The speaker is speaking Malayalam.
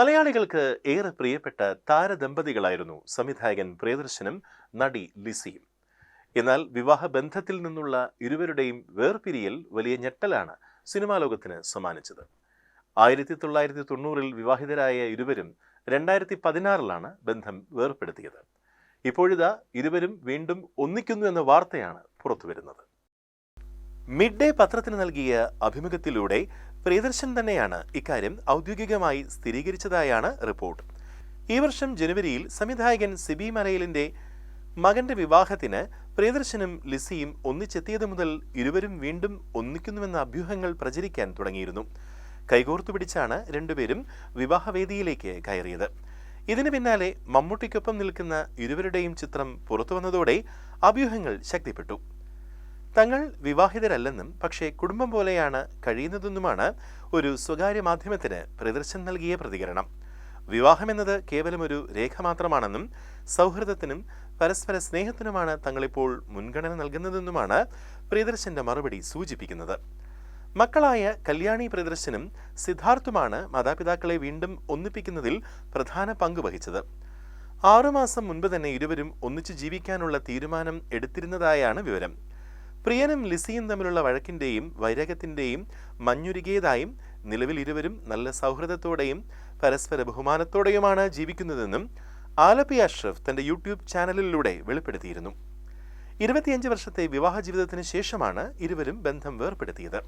മലയാളികൾക്ക് ഏറെ പ്രിയപ്പെട്ട താരദമ്പതികളായിരുന്നു സംവിധായകൻ പ്രിയദർശനും നടി ലിസിയും. എന്നാൽ വിവാഹ ബന്ധത്തിൽ നിന്നുള്ള ഇരുവരുടെയും വേർപിരിയൽ വലിയ ഞെട്ടലാണ് സിനിമാ ലോകത്തിന് സമ്മാനിച്ചത്. 1990-ൽ വിവാഹിതരായ ഇരുവരും 2016-ലാണ് ബന്ധം വേർപ്പെടുത്തിയത്. ഇപ്പോഴിതാ ഇരുവരും വീണ്ടും ഒന്നിക്കുന്നു എന്ന വാർത്തയാണ് പുറത്തുവരുന്നത്. മിഡ് ഡേ പത്രത്തിന് നൽകിയ അഭിമുഖത്തിലൂടെ പ്രിയദർശൻ തന്നെയാണ് ഇക്കാര്യം ഔദ്യോഗികമായി സ്ഥിരീകരിച്ചതായാണ് റിപ്പോർട്ട്. ഈ വർഷം ജനുവരിയിൽ സംവിധായകൻ സിബി മലയിലിന്റെ മകന്റെ വിവാഹത്തിന് പ്രിയദർശനും ലിസിയും ഒന്നിച്ചെത്തിയത് മുതൽ ഇരുവരും വീണ്ടും ഒന്നിക്കുന്നുവെന്ന അഭ്യൂഹങ്ങൾ പ്രചരിക്കാൻ തുടങ്ങിയിരുന്നു. കൈകോർത്തുപിടിച്ചാണ് രണ്ടുപേരും വിവാഹവേദിയിലേക്ക് കയറിയത്. ഇതിന് പിന്നാലെ മമ്മൂട്ടിക്കൊപ്പം നിൽക്കുന്ന ഇരുവരുടെയും ചിത്രം പുറത്തുവന്നതോടെ അഭ്യൂഹങ്ങൾ ശക്തിപ്പെട്ടു. തങ്ങൾ വിവാഹിതരല്ലെന്നും പക്ഷേ കുടുംബം പോലെയാണ് കഴിയുന്നതെന്നുമാണ് ഒരു സ്വകാര്യ മാധ്യമത്തിന് പ്രിയദർശൻ നൽകിയ പ്രതികരണം. വിവാഹമെന്നത് കേവലം ഒരു രേഖ മാത്രമാണെന്നും സൗഹൃദത്തിനും പരസ്പര സ്നേഹത്തിനുമാണ് തങ്ങളിപ്പോൾ മുൻഗണന നൽകുന്നതെന്നുമാണ് പ്രിയദർശന്റെ മറുപടി സൂചിപ്പിക്കുന്നത്. മക്കളായ കല്യാണി പ്രിയദർശനും സിദ്ധാർത്ഥുമാണ് മാതാപിതാക്കളെ വീണ്ടും ഒന്നിപ്പിക്കുന്നതിൽ പ്രധാന പങ്ക് വഹിച്ചത്. 6 മാസം മുൻപ് തന്നെ ഇരുവരും ഒന്നിച്ചു ജീവിക്കാനുള്ള തീരുമാനം എടുത്തിരുന്നതായാണ് വിവരം. പ്രിയനും ലിസിയും തമ്മിലുള്ള വഴക്കിന്റെയും വൈരാഗ്യത്തിന്റെയും മഞ്ഞുരുകിയതായും നിലവിൽ ഇരുവരും നല്ല സൗഹൃദത്തോടെയും പരസ്പര ബഹുമാനത്തോടെയുമാണ് ജീവിക്കുന്നതെന്നും ആലപ്പി അഷ്റഫ് തന്റെ യൂട്യൂബ് ചാനലിലൂടെ വെളിപ്പെടുത്തിയിരുന്നു. 25 വർഷത്തെ വിവാഹ ജീവിതത്തിന് ശേഷമാണ് ഇരുവരും ബന്ധം വേർപ്പെടുത്തിയത്.